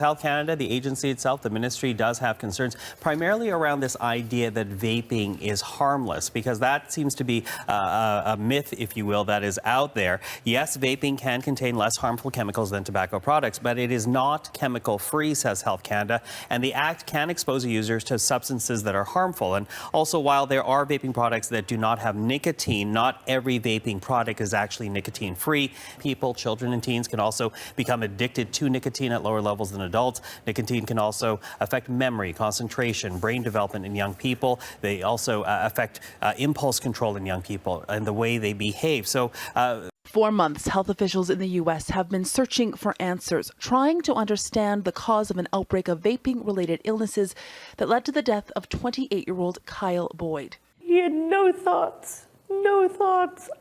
Health Canada, the agency itself, the ministry does have concerns primarily around this idea that vaping is harmless, because that seems to be a myth, if you will, that is out there. Yes, vaping can contain less harmful chemicals than tobacco products, but it is not chemical free, says Health Canada, and the Act can expose users to substances that are harmful. And also, while there are vaping products that do not have nicotine, not every vaping product is actually nicotine free. People, children and teens can also become addicted to nicotine at lower levels than adults. Nicotine can also affect memory, concentration, brain development in young people. They also affect impulse control in young people and the way they behave. So, For months, health officials in the U.S. have been searching for answers, trying to understand the cause of an outbreak of vaping-related illnesses that led to the death of 28-year-old Kyle Boyd. He had no thoughts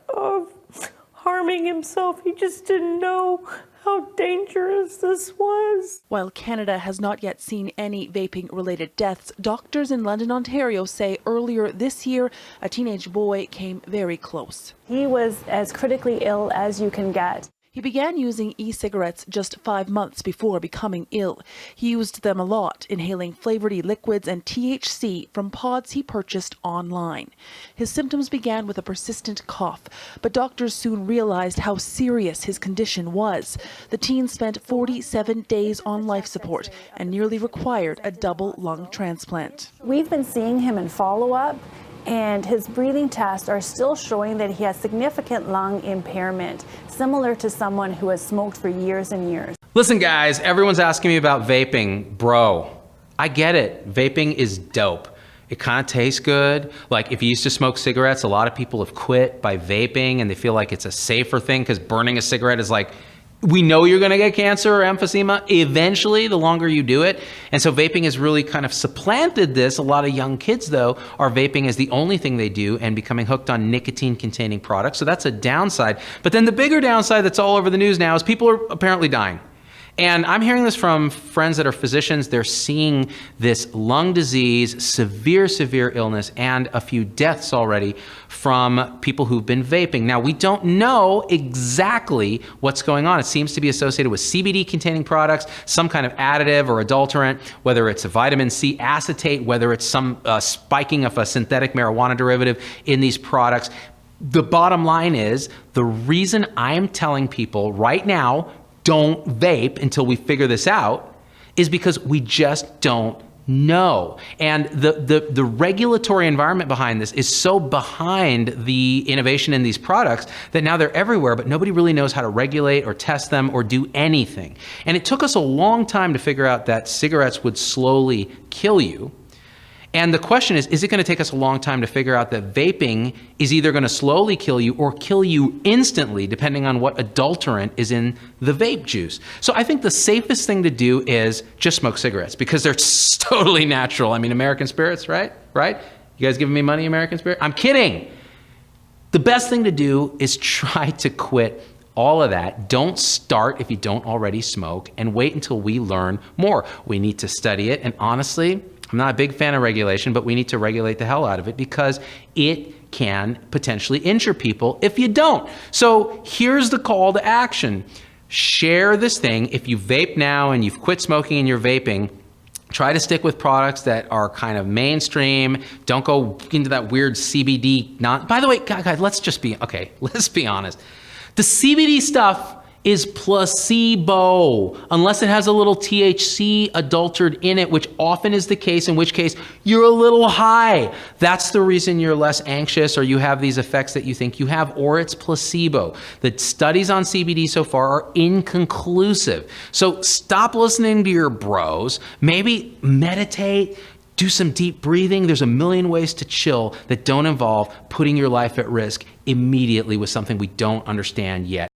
of harming himself. He just didn't know how dangerous this was. While Canada has not yet seen any vaping-related deaths, doctors in London, Ontario say earlier this year, a teenage boy came very close. He was as critically ill as you can get. He began using e-cigarettes just 5 months before becoming ill. He used them a lot, inhaling flavored e-liquids and THC from pods he purchased online. His symptoms began with a persistent cough, but doctors soon realized how serious his condition was. The teen spent 47 days on life support and nearly required a double lung transplant. We've been seeing him in follow-up, and his breathing tests are still showing that he has significant lung impairment, similar to someone who has smoked for years and years. Listen guys, everyone's asking me about vaping. Bro, I get it. Vaping is dope. It kind of tastes good. Like if you used to smoke cigarettes, a lot of people have quit by vaping and they feel like it's a safer thing because burning a cigarette is like, we know you're gonna get cancer or emphysema eventually, the longer you do it. And so vaping has really kind of supplanted this. A lot of young kids though are vaping as the only thing they do and becoming hooked on nicotine containing products. So that's a downside. But then the bigger downside that's all over the news now is people are apparently dying. And I'm hearing this from friends that are physicians. They're seeing this lung disease, severe illness, and a few deaths already from people who've been vaping. Now, we don't know exactly what's going on. It seems to be associated with CBD-containing products, some kind of additive or adulterant, whether it's a vitamin C acetate, whether it's some spiking of a synthetic marijuana derivative in these products. The bottom line is, the reason I'm telling people right now, don't vape until we figure this out, is because we just don't know. And the regulatory environment behind this is so behind the innovation in these products that now they're everywhere, but nobody really knows how to regulate or test them or do anything. And it took us a long time to figure out that cigarettes would slowly kill you. And the question is it going to take us a long time to figure out that vaping is either going to slowly kill you or kill you instantly, depending on what adulterant is in the vape juice? So I think the safest thing to do is just smoke cigarettes because they're totally natural. I mean, American Spirits, right? Right? You guys giving me money, American Spirit? I'm kidding. The best thing to do is try to quit all of that. Don't start if you don't already smoke, and wait until we learn more. We need to study it, and honestly, I'm not a big fan of regulation, but we need to regulate the hell out of it because it can potentially injure people if you don't. So here's the call to action. Share this thing. If you vape now and you've quit smoking and you're vaping, try to stick with products that are kind of mainstream. Don't go into that weird CBD. By the way, guys, let's be honest. The CBD stuff is placebo, unless it has a little THC adulterated in it, which often is the case, in which case you're a little high. That's the reason you're less anxious or you have these effects that you think you have, or it's placebo. The studies on CBD so far are inconclusive. So stop listening to your bros, maybe meditate, do some deep breathing. There's a million ways to chill that don't involve putting your life at risk immediately with something we don't understand yet.